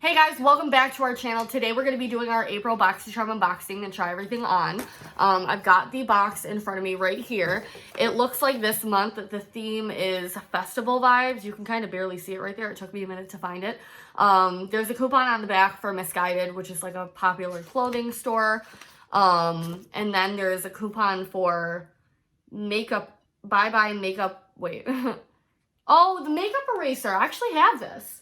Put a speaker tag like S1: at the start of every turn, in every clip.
S1: Hey guys, welcome back to our channel. Today we're going to be doing our April BOXYCHARM unboxing and try everything on. I've got the box in front of me right here. It looks like this month the theme is festival vibes. You can kind of barely see it right there. It took me a minute to find it. There's a coupon on the back for Misguided, which is like a popular clothing store. And then there's a coupon for makeup, bye-bye makeup, wait. Oh, the makeup eraser. I actually have this.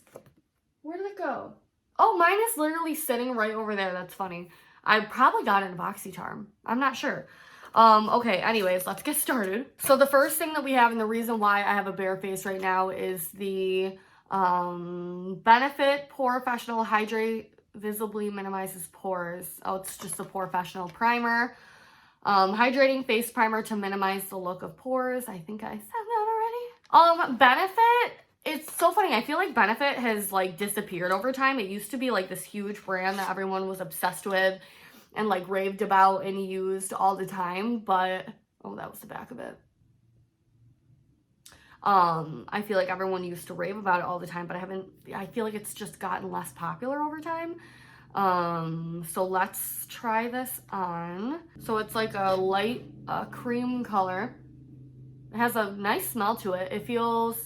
S1: Where did it go? Oh, mine is literally sitting right over there. That's funny. I probably got it in BOXYCHARM. I'm not sure. Okay, anyways, let's get started. So the first thing that we have, and the reason why I have a bare face right now, is the Benefit POREfessional Hydrate Visibly Minimizes Pores. Oh, it's just a POREfessional primer. Hydrating face primer to minimize the look of pores. I think I said that already. Benefit. It's so funny. I feel like Benefit has like disappeared over time. It used to be like this huge brand that everyone was obsessed with and like raved about and used all the time. But, oh, that was the back of it. I feel like everyone used to rave about it all the time, but I feel like it's just gotten less popular over time. So let's try this on. So it's like a light cream color. It has a nice smell to it. It feels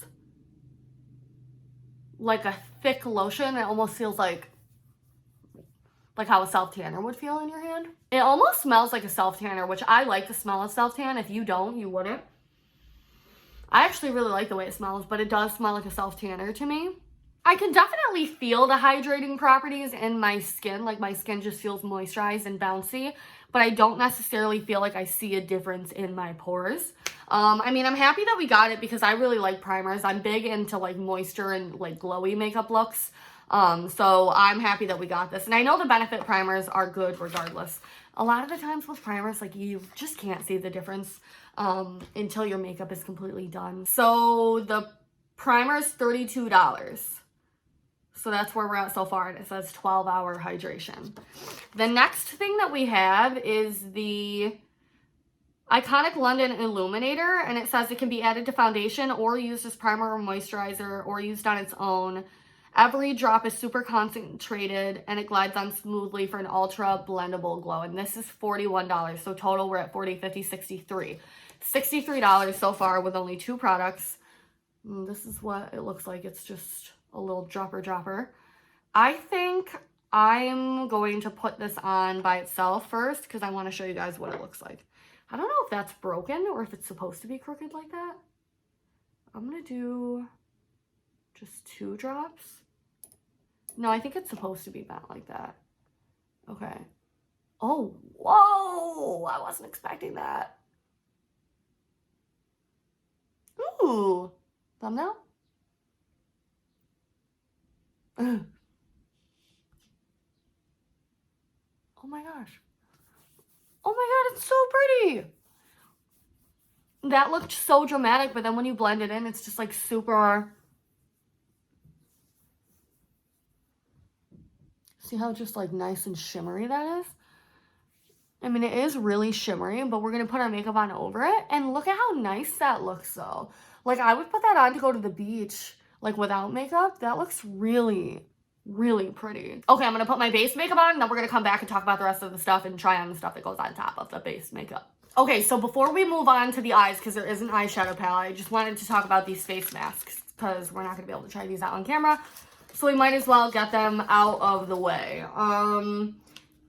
S1: like a thick lotion. It almost feels like how a self-tanner would feel in your hand. It almost smells like a self-tanner, which I like the smell of self-tan. If you don't, you wouldn't. I actually really like the way it smells, but it does smell like a self-tanner to me. I can definitely feel the hydrating properties in my skin. Like my skin just feels moisturized and bouncy, but I don't necessarily feel like I see a difference in my pores. I mean, I'm happy that we got it because I really like primers. I'm big into like moisture and like glowy makeup looks. So I'm happy that we got this. And I know the Benefit primers are good regardless. A lot of the times with primers, like you just can't see the difference until your makeup is completely done. So the primer is $32. So that's where we're at so far, and it says 12-hour hydration. The next thing that we have is the Iconic London Illuminator, and it says it can be added to foundation or used as primer or moisturizer or used on its own. Every drop is super concentrated and it glides on smoothly for an ultra blendable glow. And this is $41. So total we're at $40, $50, $63. $63 so far with only 2 products. This is what it looks like. It's just a little dropper. I think I'm going to put this on by itself first because I want to show you guys what it looks like. I don't know if that's broken or if it's supposed to be crooked like that. I'm going to do just 2 drops. No, I think it's supposed to be bent like that. Okay. Oh, whoa! I wasn't expecting that. Ooh. Thumbnail? Oh my gosh. Oh my god, it's so pretty. That looked so dramatic, but then when you blend it in, it's just like super. See how just like nice and shimmery that is? I mean, it is really shimmery, but we're going to put our makeup on over it. And look at how nice that looks though. Like I would put that on to go to the beach, like without makeup. That looks really, really pretty. Okay, I'm going to put my base makeup on, and then we're going to come back and talk about the rest of the stuff and try on the stuff that goes on top of the base makeup. Okay, so before we move on to the eyes, because there is an eyeshadow palette, I just wanted to talk about these face masks because we're not going to be able to try these out on camera. So we might as well get them out of the way.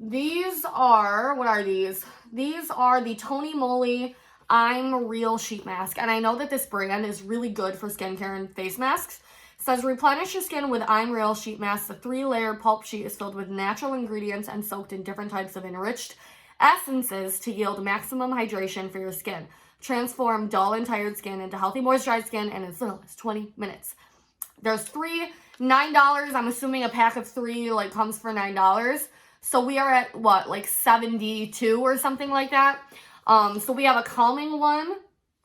S1: These are, what are these? These are the Tony Moly I'm Real Sheet Mask. And I know that this brand is really good for skincare and face masks. It says, replenish your skin with I'm Real Sheet Mask. The 3-layer pulp sheet is filled with natural ingredients and soaked in different types of enriched essences to yield maximum hydration for your skin. Transform dull and tired skin into healthy moisturized skin in as little as 20 minutes. There's 3, $9. I'm assuming a pack of 3 like comes for $9. So we are at what, like 72 or something like that. So we have a calming one,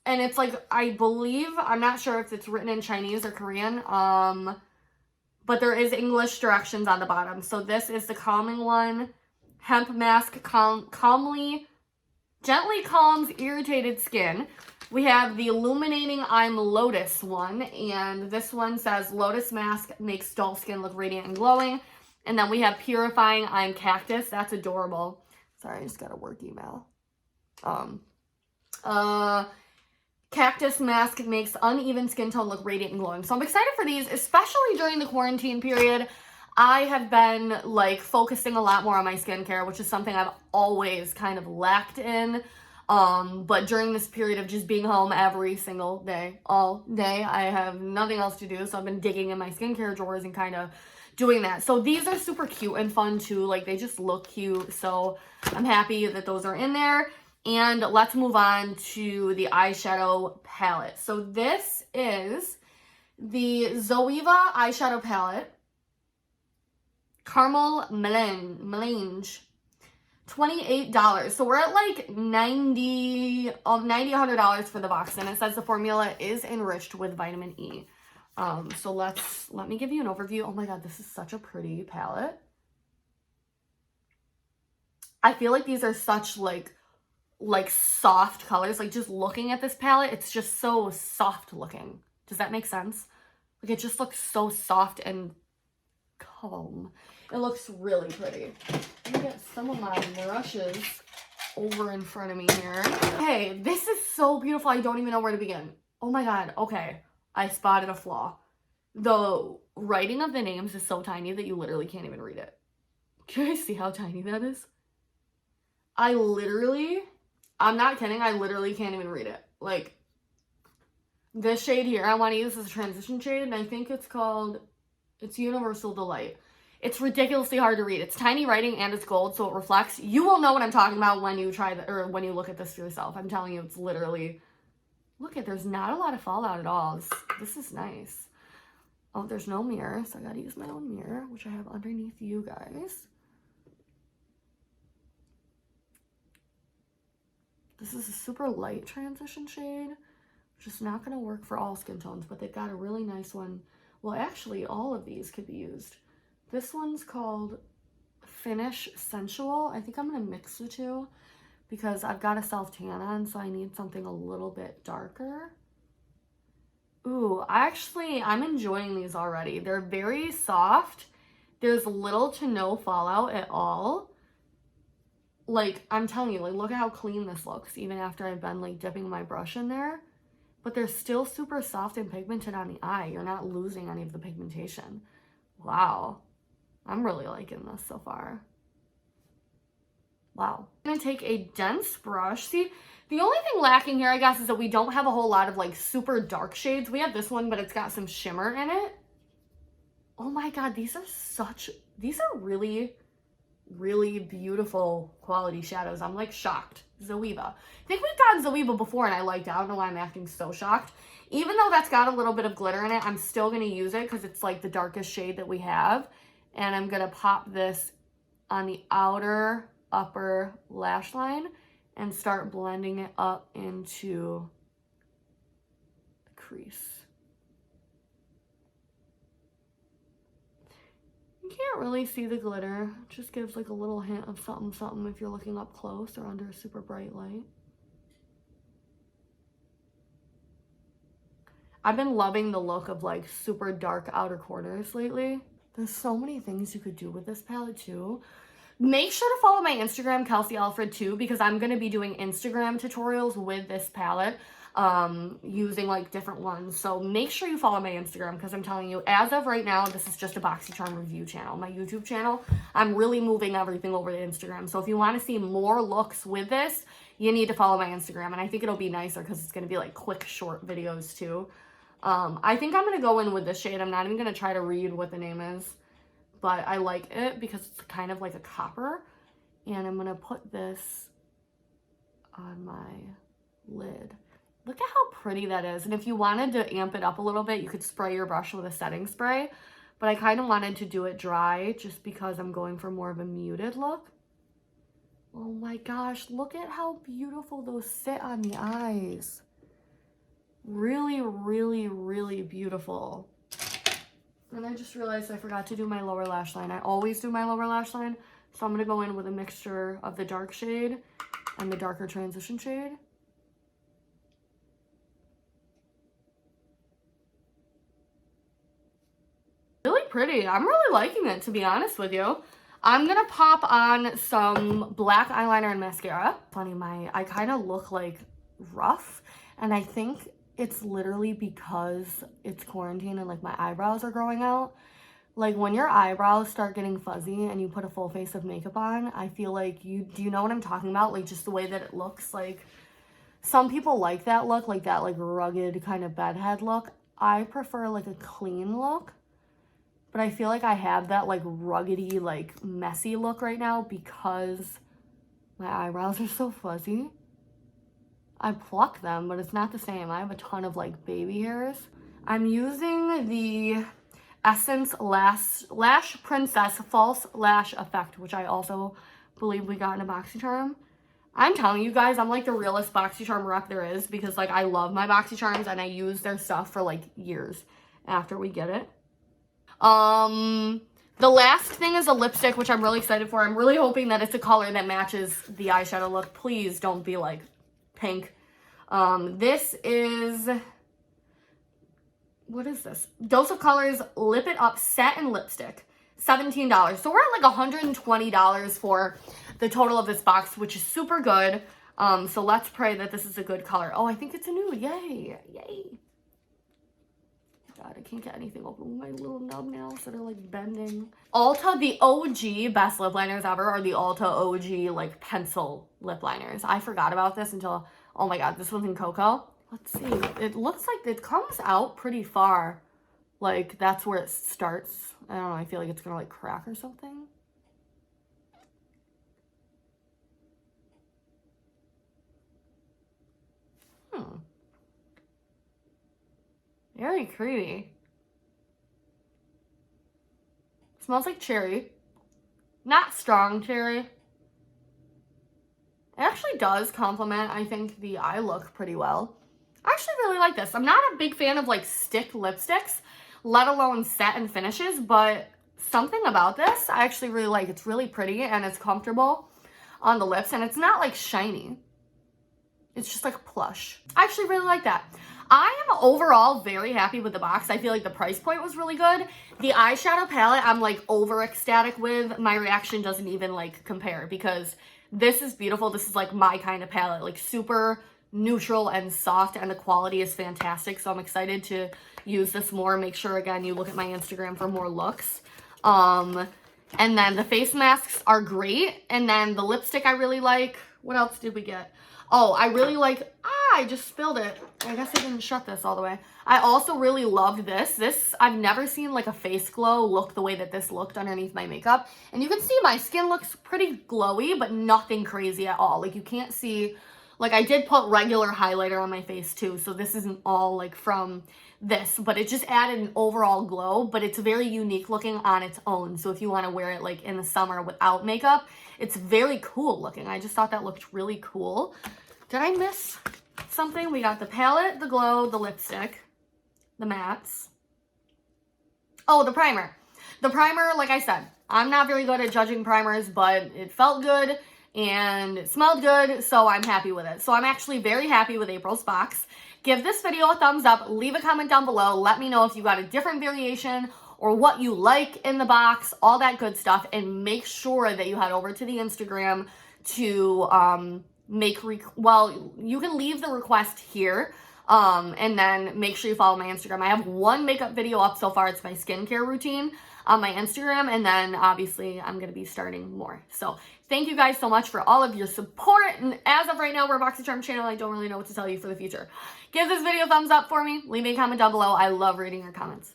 S1: and it's like, I believe, I'm not sure if it's written in Chinese or Korean, but there is English directions on the bottom. So this is the calming one. Hemp mask gently calms irritated skin. We have the illuminating I'm Lotus one, and this one says Lotus mask makes dull skin look radiant and glowing. And then we have Purifying I'm Cactus. That's adorable. Sorry, I just got a work email. Cactus mask makes uneven skin tone look radiant and glowing. So I'm excited for these, especially during the quarantine period. I have been like focusing a lot more on my skincare, which is something I've always kind of lacked in. But during this period of just being home every single day, all day, I have nothing else to do. So I've been digging in my skincare drawers and kind of doing that. So these are super cute and fun too. Like they just look cute. So I'm happy that those are in there. And let's move on to the eyeshadow palette. So this is the Zoeva eyeshadow palette. Caramel Melange. $28. So we're at like $100 for the box. And it says the formula is enriched with vitamin E. So let me give you an overview. Oh my God, this is such a pretty palette. I feel like these are such like soft colors. Like just looking at this palette, it's just so soft looking. Does that make sense? Like it just looks so soft and calm. It looks really pretty. Let me get some of my brushes over in front of me here. Okay, this is so beautiful. I don't even know where to begin. Oh my God. Okay, I spotted a flaw. The writing of the names is so tiny that you literally can't even read it. Can you see how tiny that is? I'm not kidding, I literally can't even read it. Like, this shade here, I want to use as a transition shade, and I think it's Universal Delight. It's ridiculously hard to read. It's tiny writing and it's gold, so it reflects. You will know what I'm talking about when you try or when you look at this for yourself. I'm telling you, it's literally, there's not a lot of fallout at all. This is nice. Oh, there's no mirror, so I gotta use my own mirror, which I have underneath you guys. This is a super light transition shade, which is not going to work for all skin tones, but they've got a really nice one. Well, actually, all of these could be used. This one's called Finish Sensual. I think I'm going to mix the two because I've got a self-tan on, so I need something a little bit darker. Ooh, I'm enjoying these already. They're very soft. There's little to no fallout at all. Like, I'm telling you, like, look at how clean this looks, even after I've been, like, dipping my brush in there. But they're still super soft and pigmented on the eye. You're not losing any of the pigmentation. Wow. I'm really liking this so far. Wow. I'm going to take a dense brush. See, the only thing lacking here, I guess, is that we don't have a whole lot of, like, super dark shades. We have this one, but it's got some shimmer in it. Oh, my God. These are really beautiful quality shadows. I'm like shocked. Zoeva. I think we've gotten Zoeva before and I liked it. I don't know why I'm acting so shocked. Even though that's got a little bit of glitter in it, I'm still going to use it because it's like the darkest shade that we have. And I'm going to pop this on the outer upper lash line and start blending it up into the crease. You can't really see the glitter. It just gives like a little hint of something if you're looking up close or under a super bright light. I've been loving the look of like super dark outer corners lately. There's so many things you could do with this palette too. Make sure to follow my Instagram, Kelsey Alfred too, because I'm going to be doing Instagram tutorials with this palette. Using like different ones, so make sure you follow my Instagram because I'm telling you, as of right now, this is just a BOXYCHARM review channel. My YouTube channel, I'm really moving everything over to Instagram, so if you want to see more looks with this, you need to follow my Instagram, and I think it'll be nicer because it's going to be like quick short videos too. I think I'm going to go in with this shade. I'm not even going to try to read what the name is, but I like it because it's kind of like a copper, and I'm going to put this on my lid. Look at how pretty that is. And if you wanted to amp it up a little bit, you could spray your brush with a setting spray. But I kind of wanted to do it dry just because I'm going for more of a muted look. Oh my gosh, look at how beautiful those sit on the eyes. Really, really beautiful. And I just realized I forgot to do my lower lash line. I always do my lower lash line. So I'm going to go in with a mixture of the dark shade and the darker transition shade. Really pretty. I'm really liking it, to be honest with you. I'm gonna pop on some black eyeliner and mascara. Funny, I kind of look like rough, and I think it's literally because it's quarantine and like my eyebrows are growing out. Like when your eyebrows start getting fuzzy and you put a full face of makeup on, I feel like do you know what I'm talking about? Like just the way that it looks. Like some people like that look, like that like rugged kind of bedhead look. I prefer like a clean look, but I feel like I have that like ruggedy, like messy look right now because my eyebrows are so fuzzy. I pluck them, but it's not the same. I have a ton of like baby hairs. I'm using the Essence Lash Princess False Lash Effect, which I also believe we got in a BOXYCHARM. I'm telling you guys, I'm like the realest BOXYCHARM rep there is because like I love my BOXYCHARMs and I use their stuff for like years after we get it. The last thing is a lipstick, which I'm really excited for. I'm really hoping that it's a color that matches the eyeshadow look. Please don't be like pink. This is, what is this? Dose of Colors Lip It Up Satin Lipstick, $17. So we're at like $120 for the total of this box, which is super good. So let's pray that this is a good color. Oh, I think it's a nude. Yay. Yay. God, I can't get anything open with my little nub nails that are like bending. Ulta, the OG best lip liners ever are the Ulta OG like pencil lip liners. I forgot about this until, oh my God, this one's in Cocoa. Let's see. It looks like it comes out pretty far. Like that's where it starts. I don't know. I feel like it's gonna like crack or something. Very creamy. Smells like cherry. Not strong cherry. It actually does complement, I think, the eye look pretty well. I actually really like this. I'm not a big fan of like stick lipsticks, let alone satin finishes, but something about this I actually really like. It's really pretty and it's comfortable on the lips and it's not like shiny. It's just like plush. I actually really like that. I am overall very happy with the box. I feel like the price point was really good. The eyeshadow palette I'm like over ecstatic with. My reaction doesn't even like compare because this is beautiful. This is like my kind of palette, like super neutral and soft, and the quality is fantastic. So I'm excited to use this more. Make sure again you look at my Instagram for more looks. And then the face masks are great. And then the lipstick I really like. What else did we get? Oh, I really like, I just spilled it. I guess I didn't shut this all the way. I also really loved this. I've never seen like a face glow look the way that this looked underneath my makeup. And you can see my skin looks pretty glowy, but nothing crazy at all. Like you can't see, like I did put regular highlighter on my face too. So this isn't all like from this, but it just added an overall glow, but it's very unique looking on its own. So if you want to wear it like in the summer without makeup, it's very cool looking. I just thought that looked really cool. Did I miss something? We got the palette, the glow, the lipstick, the mattes. Oh, the primer. The primer, like I said, I'm not very good at judging primers, but it felt good and it smelled good, so I'm happy with it. So I'm actually very happy with April's box. Give this video a thumbs up, leave a comment down below, let me know if you got a different variation or what you like in the box, all that good stuff, and make sure that you head over to the Instagram to you can leave the request here, and then make sure you follow my Instagram. I have one makeup video up so far. It's my skincare routine on my Instagram, and then obviously I'm going to be starting more. So thank you guys so much for all of your support, and as of right now, we're a BOXYCHARM channel. I don't really know what to tell you for the future. Give this video a thumbs up for me. Leave me a comment down below. I love reading your comments.